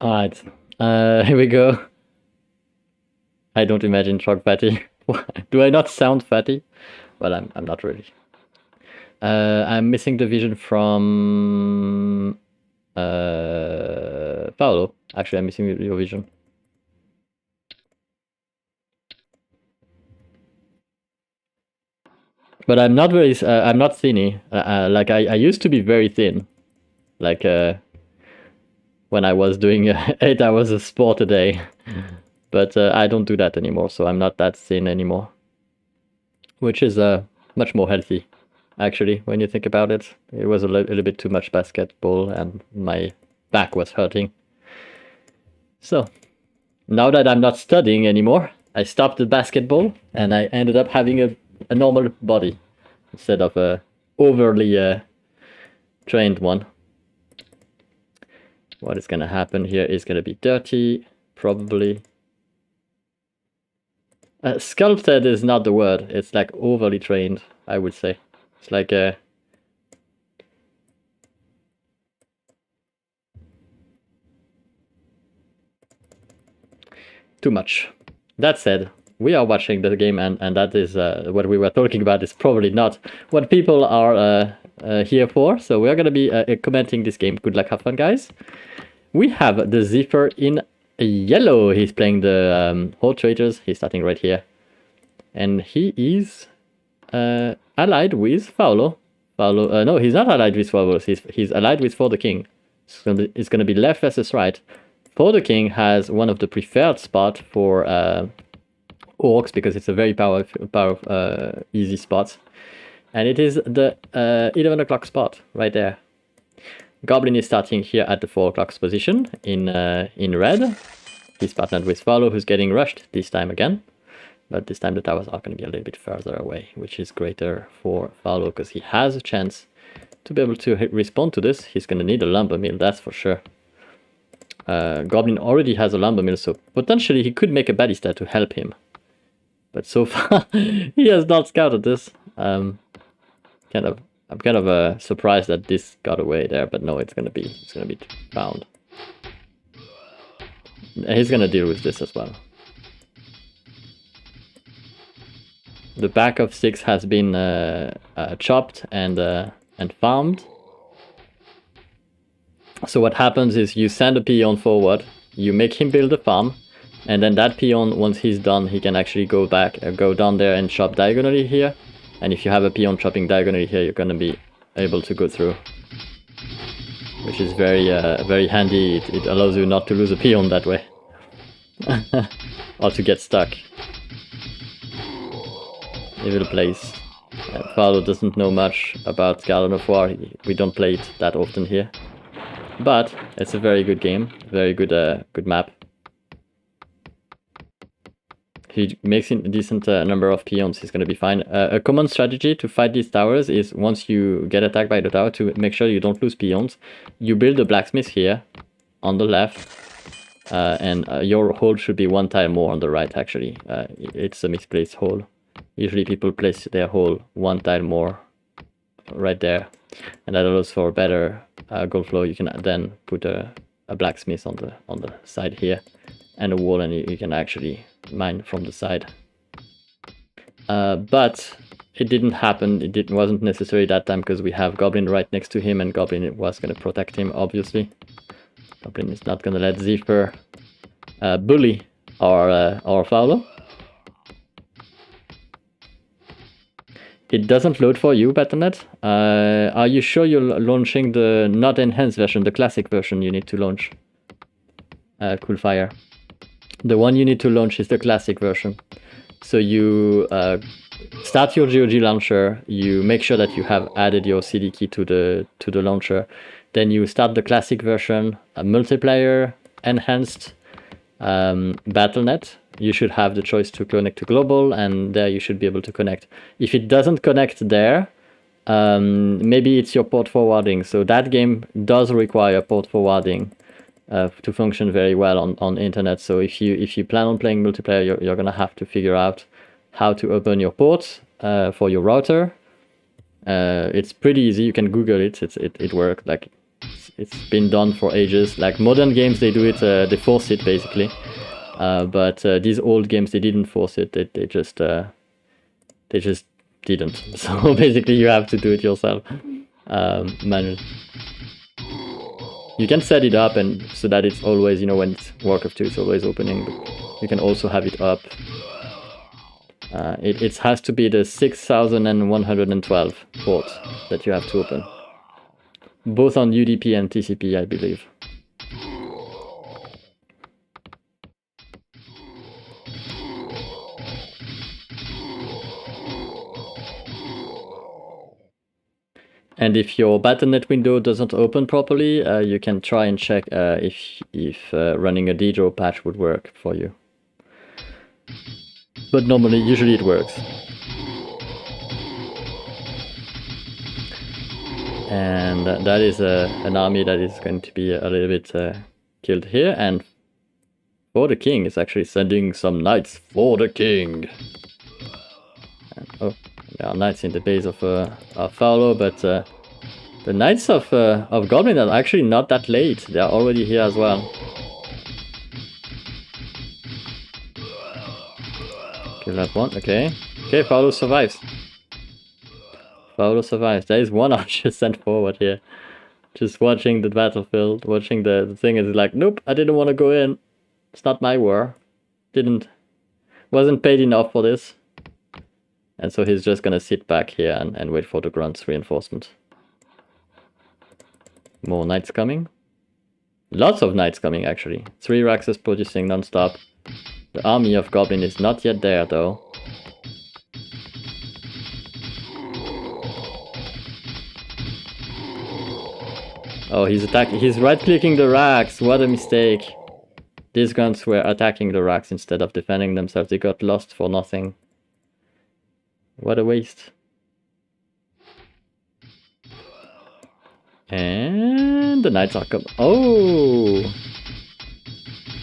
Alright, here we go. I don't imagine truck fatty. Do I not sound fatty? Well, I'm not really. I'm missing the vision from Paolo. Actually, I'm missing your vision. But I'm not very. I'm not thinny. Like I used to be very thin. Like when I was doing 8 hours of sport a day. But I don't do that anymore, so I'm not that thin anymore. Which is much more healthy, actually, when you think about it. It was a little bit too much basketball and my back was hurting. So, now that I'm not studying anymore, I stopped the basketball and I ended up having a normal body instead of a overly trained one. What is gonna happen here is gonna be dirty, probably. Sculpted is not the word. It's like overly trained, I would say. It's like too much. That said, we are watching the game, and that is what we were talking about is probably not what people are here for. So we are going to be commenting this game. Good luck, have fun, guys. We have the Ziffer in yellow. He's playing the Horde Traders. He's starting right here. And he is allied with Paolo. No, he's not allied with Paolo. He's allied with For the King. It's going to be left versus right. For the King has one of the preferred spots for orcs because it's a very easy spot. And it is the 11 o'clock spot right there. Goblin is starting here at the 4 o'clock position in red. He's partnered with Paolo, who's getting rushed this time again. But this time the towers are going to be a little bit further away, which is greater for Paolo because he has a chance to be able to respond to this. He's going to need a lumber mill, that's for sure. Goblin already has a lumber mill, so potentially he could make a ballista to help him. But so far, he has not scouted this. I'm kind of surprised that this got away there, but no, it's gonna be found. He's gonna deal with this as well. The back of 6 has been chopped and farmed. So what happens is you send a peon forward, you make him build a farm, and then that peon, once he's done, he can actually go down there and chop diagonally here. And if you have a peon chopping diagonally here, you're gonna be able to go through, which is very handy. It allows you not to lose a peon that way, or to get stuck. Evil place. Paolo doesn't know much about Garden of War. We don't play it that often here. But it's a very good game, very good good map. He makes a decent number of peons, he's going to be fine. A common strategy to fight these towers is once you get attacked by the tower, to make sure you don't lose peons, you build a blacksmith here on the left, and your hole should be 1 tile more on the right actually. It's a misplaced hole. Usually people place their hole 1 tile more right there, and that allows for better gold flow. You can then put a blacksmith on the side here and a wall, and you can actually mine from the side. But it didn't happen. It wasn't necessary that time because we have Goblin right next to him, and Goblin was going to protect him, obviously. Goblin is not going to let Ziffer bully our Paolo. It doesn't load for you, Battle.net. Are you sure you're launching the not enhanced version, the classic version you need to launch? Coolfire. The one you need to launch is the classic version. So you start your GOG launcher, you make sure that you have added your CD key to the launcher. Then you start the classic version, a multiplayer, enhanced, Battle.net. You should have the choice to connect to global, and there you should be able to connect. If it doesn't connect there, maybe it's your port forwarding. So that game does require port forwarding to function very well on internet. So if you plan on playing multiplayer, you're gonna have to figure out how to open your ports for your router. It's pretty easy. You can Google it. It works. Like It's been done for ages. Like modern games, they do it, they force it basically. But these old games, they didn't force it. They just didn't. So basically, you have to do it yourself manually. You can set it up and so that it's always, you know, when it's Warcraft 2, it's always opening. But you can also have it up. It has to be the 6112 port that you have to open. Both on UDP and TCP, I believe. And if your Battle.net window doesn't open properly, you can try and check if running a DDRO patch would work for you. But normally, usually it works. And that is an army that is going to be a little bit killed here. And for the king is actually sending some knights for the king. And, oh, there are knights in the base of Paulo, but the knights of Goblin are actually not that late. They are already here as well. Kill that one. Okay. Okay, Paulo survives. Paulo survives. There is one archer sent forward here. Just watching the battlefield, watching the thing, is like, nope, I didn't want to go in. It's not my war. Wasn't paid enough for this. And so he's just gonna sit back here and wait for the Grunt's reinforcement. More knights coming. Lots of knights coming actually. 3 Raxes producing non-stop. The army of Goblin is not yet there though. Oh, he's attacking. He's right-clicking the racks. What a mistake. These guns were attacking the racks instead of defending themselves. They got lost for nothing. What a waste. And the knights are coming. Oh!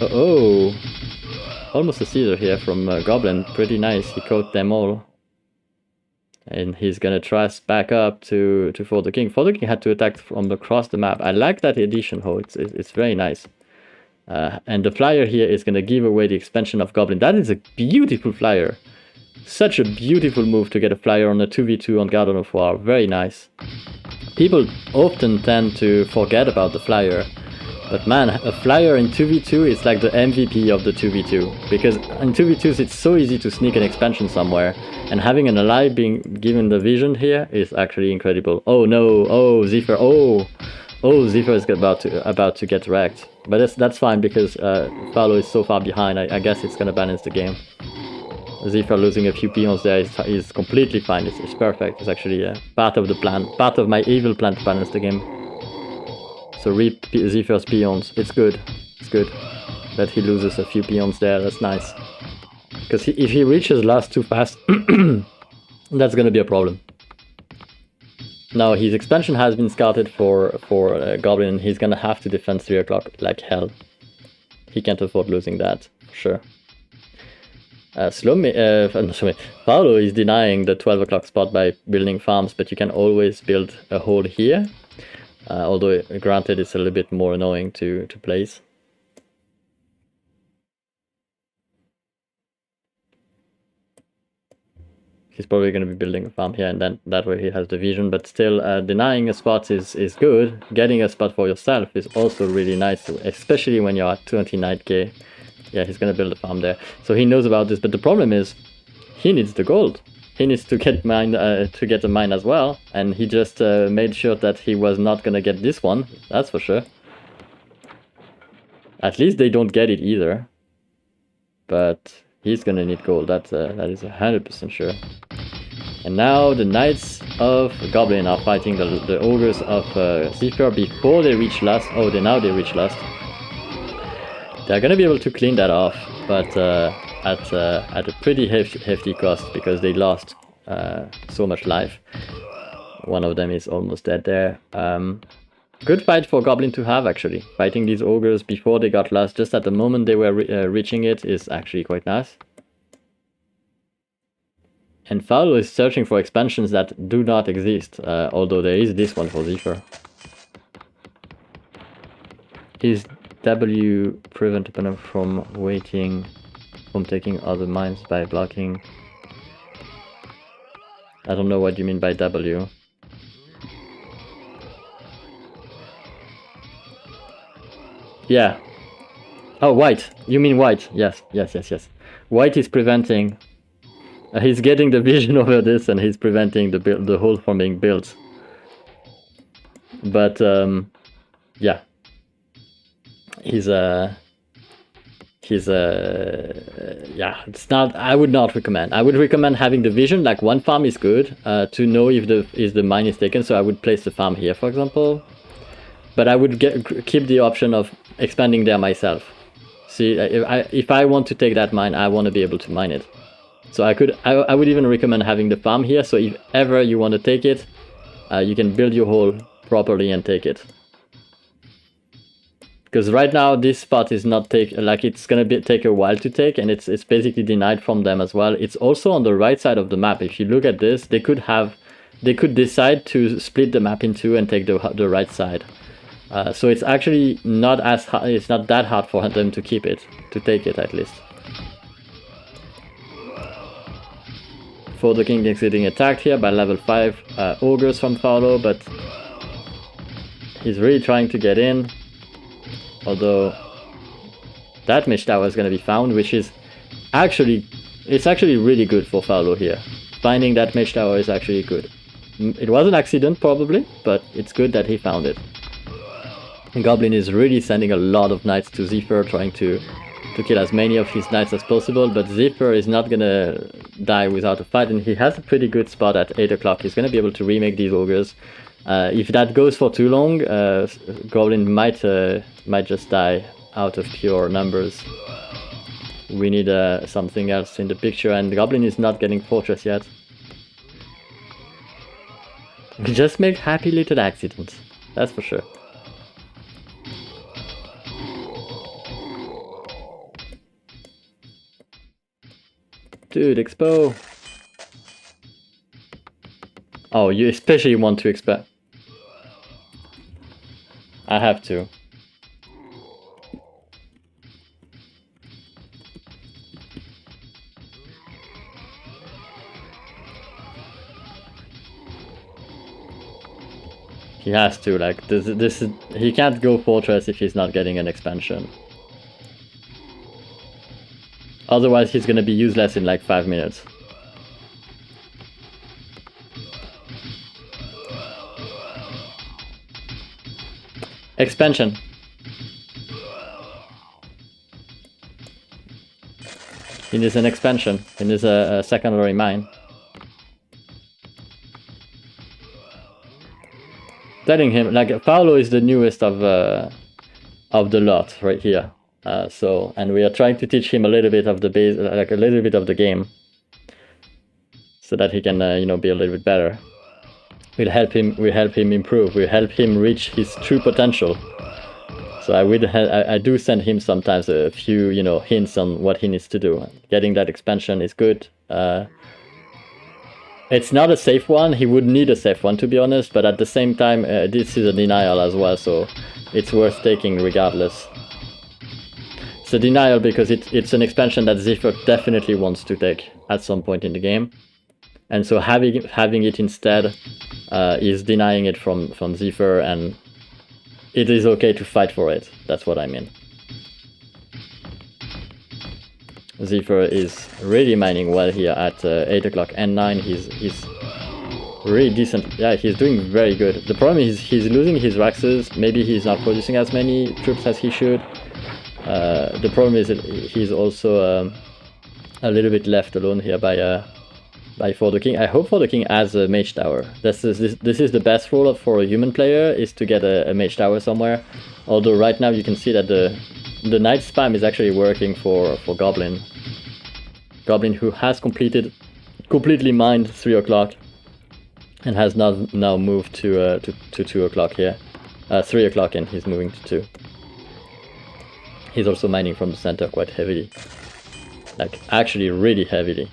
Uh-oh. Almost a Caesar here from Goblin. Pretty nice. He caught them all. And he's gonna trust back up to For the King. For the King had to attack from across the map. I like that addition, ho. It's very nice. And the flyer here is gonna give away the expansion of Goblin. That is a beautiful flyer. Such a beautiful move to get a flyer on a 2v2 on Garden of War. Very nice. People often tend to forget about the flyer. But man, a flyer in 2v2 is like the MVP of the 2v2. Because in 2v2s it's so easy to sneak an expansion somewhere. And having an ally being given the vision here is actually incredible. Oh no, oh Ziffer, oh Ziffer is about to get wrecked. But that's fine because Paulo is so far behind, I guess it's gonna balance the game. Ziffer losing a few peons there is completely fine, it's perfect. It's actually part of the plan, part of my evil plan to balance the game. So reap Ziffer's peons, it's good that he loses a few peons there, that's nice. Because if he reaches last too fast, that's gonna be a problem. Now his expansion has been scouted for Goblin, and he's gonna have to defend 3 o'clock like hell. He can't afford losing that, for sure. Paulo is denying the 12 o'clock spot by building farms, but you can always build a hole here. Although, granted, it's a little bit more annoying to place. He's probably going to be building a farm here, and then that way he has the vision, but still denying a spot is good. Getting a spot for yourself is also really nice, especially when you're at 29k. Yeah, he's going to build a farm there. So he knows about this, but the problem is he needs the gold. He needs to get a mine as well, and he just made sure that he was not going to get this one, that's for sure. At least they don't get it either. But he's going to need gold, that is 100% sure. And now the Knights of Goblin are fighting the Ogres of Ziffer before they reach last. Oh, now they reach last. They're gonna be able to clean that off, but at a pretty hefty cost, because they lost so much life. One of them is almost dead there. Good fight for Goblin to have, actually. Fighting these Ogres before they got lost, just at the moment they were reaching it, is actually quite nice. And Paulo is searching for expansions that do not exist, although there is this one for Ziffer. Is W prevent opponent from taking other mines by blocking? I don't know what you mean by W. Yeah. Oh, white. You mean white? Yes. White is preventing. He's getting the vision over this, and he's preventing the hole from being built. But yeah, yeah, it's not. I would not recommend. I would recommend having the vision. Like one farm is good to know if the mine is taken. So I would place the farm here, for example. But I would keep the option of expanding there myself. See, if I want to take that mine, I want to be able to mine it. So I would even recommend having the farm here. So if ever you want to take it, you can build your hole properly and take it. Because right now this spot is not it's gonna take a while to take, and it's basically denied from them as well. It's also on the right side of the map. If you look at this, they could decide to split the map in two and take the right side. So it's actually not as hard. It's not that hard for them to take it at least. For the king is getting attacked here by level 5 ogres from Paulo, but he's really trying to get in. Although that mage tower is going to be found, which is actually really good for Paulo here. Finding that mage tower is actually good. It was an accident probably, but it's good that he found it. Goblin is really sending a lot of knights to Ziffer, trying to kill as many of his knights as possible, but Ziffer is not gonna die without a fight, and he has a pretty good spot at 8 o'clock. He's gonna be able to remake these ogres. If that goes for too long, Goblin might just die out of pure numbers. We need something else in the picture, and Goblin is not getting Fortress yet. We just make happy little accidents, that's for sure. Dude, expo. Oh, you especially want to expo. I have to. He has to, like, this is, he can't go Fortress if he's not getting an expansion. Otherwise he's gonna be useless in like 5 minutes. Expansion. He needs an expansion. He needs a secondary mine. Telling him, like, Paulo is the newest of the lot right here. And we are trying to teach him a little bit of the base, like a little bit of the game, so that he can, you know, be a little bit better. We'll help him improve. We'll help him reach his true potential. So I do send him sometimes a few, you know, hints on what he needs to do. Getting that expansion is good. It's not a safe one. He would need a safe one, to be honest. But at the same time, this is a denial as well, so it's worth taking regardless. It's a denial because it's an expansion that Ziffer definitely wants to take at some point in the game, and so having it instead is denying it from Ziffer, and it is okay to fight for it. That's what I mean. Ziffer is really mining well here at 8 o'clock and 9. He's really decent. Yeah, he's doing very good. The problem is he's losing his Raxes. Maybe he's not producing as many troops as he should. The problem is that he's also a little bit left alone here by For the King. I hope For the King has a mage tower. This is the best role for a human player, is to get a mage tower somewhere. Although right now you can see that the knight spam is actually working for Goblin. Goblin, who has completely mined 3 o'clock and has now moved to 2 o'clock here. 3 o'clock, and he's moving to 2. He's also mining from the center quite heavily. Like, actually really heavily.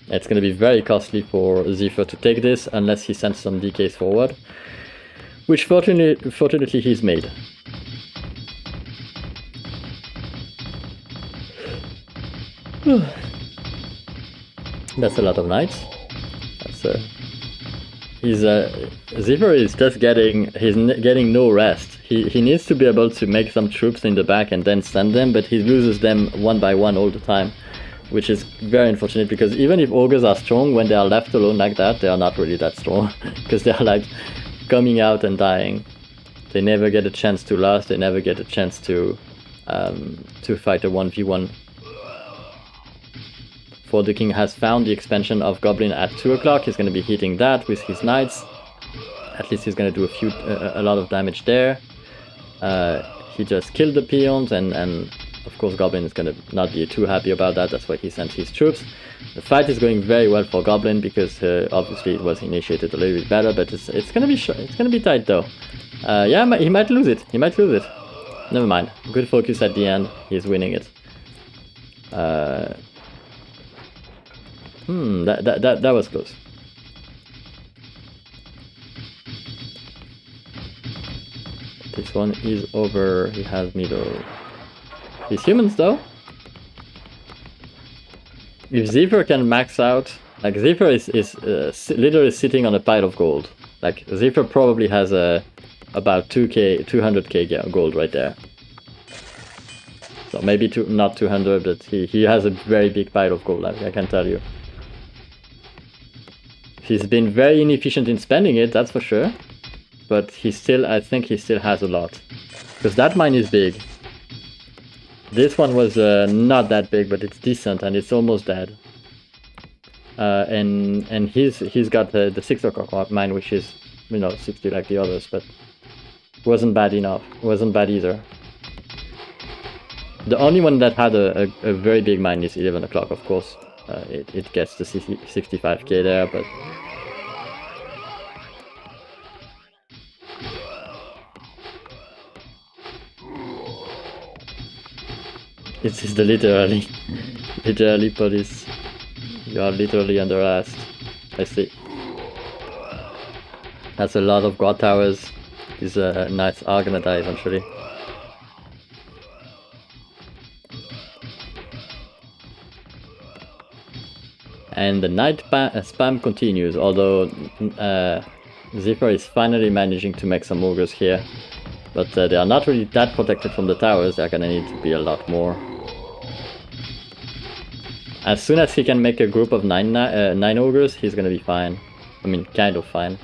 It's gonna be very costly for Ziffer to take this, unless he sends some DKs forward. which fortunately he's made. That's a lot of knights. That's Ziffer is just getting no rest. He needs to be able to make some troops in the back and then send them, but he loses them one by one all the time, which is very unfortunate, because even if ogres are strong, when they are left alone like that, they are not really that strong, because they are like coming out and dying. They never get a chance to last. They never get a chance to fight a 1v1. For the king has found the expansion of Goblin at 2 o'clock. He's going to be hitting that with his knights. At least he's going to do a lot of damage there. He just killed the peons, and of course Goblin is going to not be too happy about that. That's why he sent his troops. The fight is going very well for Goblin, because obviously it was initiated a little bit better, but it's going to be tight though. Yeah, he might lose it. He might lose it. Never mind. Good focus at the end. He's winning it. That was close. This one is over. He has middle. These humans though. If Ziffer can max out, like Ziffer is literally sitting on a pile of gold. Like Ziffer probably has about 200k gold right there. So maybe not 200, but he has a very big pile of gold. I can tell you. He's been very inefficient in spending it, that's for sure. But I think he still has a lot. Because that mine is big. This one was not that big, but it's decent and it's almost dead. And he's got the 6 o'clock mine, which is, 60 like the others, but wasn't bad enough. Wasn't bad either. The only one that had a very big mine is 11 o'clock, of course. It gets the 65k there, but this is the literally police. You are literally under arrest. I see. That's a lot of guard towers. These knights are gonna die eventually. And the knight spam continues, although Ziffer is finally managing to make some ogres here. But they are not really that protected from the towers. They're gonna need to be a lot more. As soon as he can make a group of 9 ogres, he's gonna be fine. I mean, kind of fine.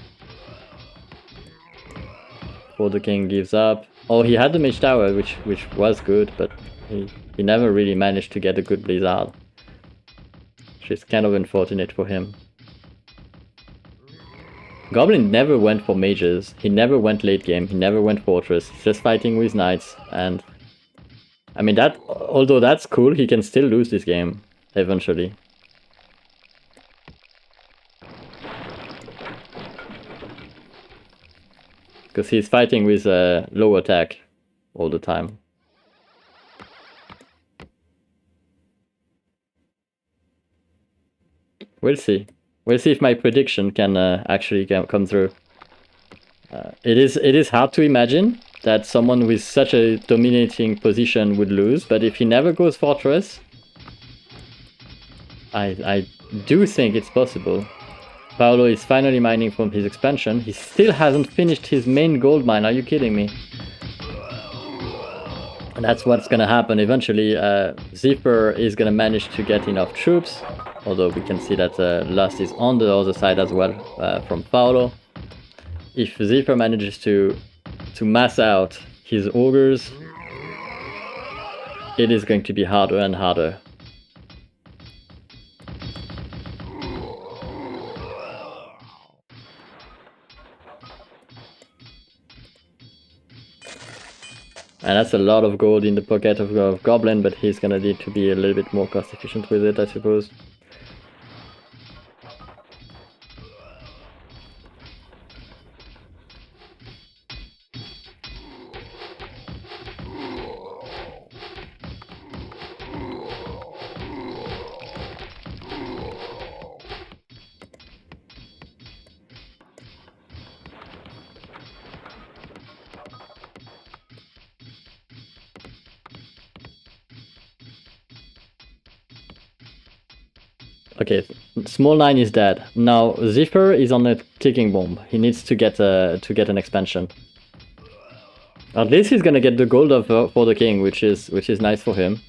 Before the king gives up. Oh, he had the mage tower, which was good, but he never really managed to get a good blizzard. Which is kind of unfortunate for him. Goblin never went for mages. He never went late game. He never went fortress. He's just fighting with knights, and I mean that. Although that's cool, he can still lose this game eventually. Because he's fighting with low attack all the time. We'll see. We'll see if my prediction can actually come through. It is hard to imagine that someone with such a dominating position would lose, but if he never goes fortress, I do think it's possible. Paolo is finally mining from his expansion. He still hasn't finished his main gold mine. Are you kidding me? And that's what's gonna happen eventually. Ziffer is gonna manage to get enough troops, although we can see that Lust is on the other side as well from Paolo. If Ziffer manages to mass out his ogres, it is going to be harder and harder. And that's a lot of gold in the pocket of Goblin, but he's gonna need to be a little bit more cost efficient with it, I suppose. Okay, small 9 is dead. Now Ziffer is on a ticking bomb. He needs to get an expansion. At least he's gonna get the gold for the king, which is nice for him.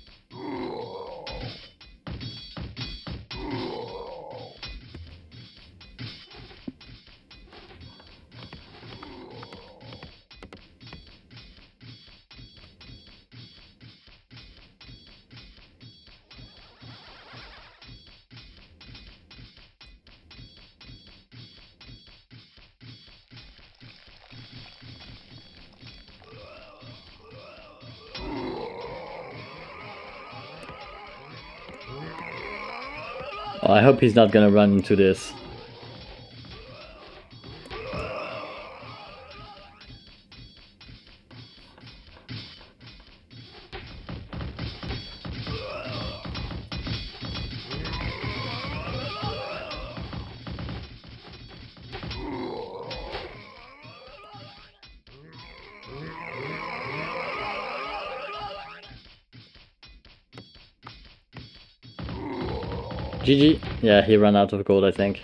I hope he's not gonna run into this. GG. Yeah, he ran out of gold, I think.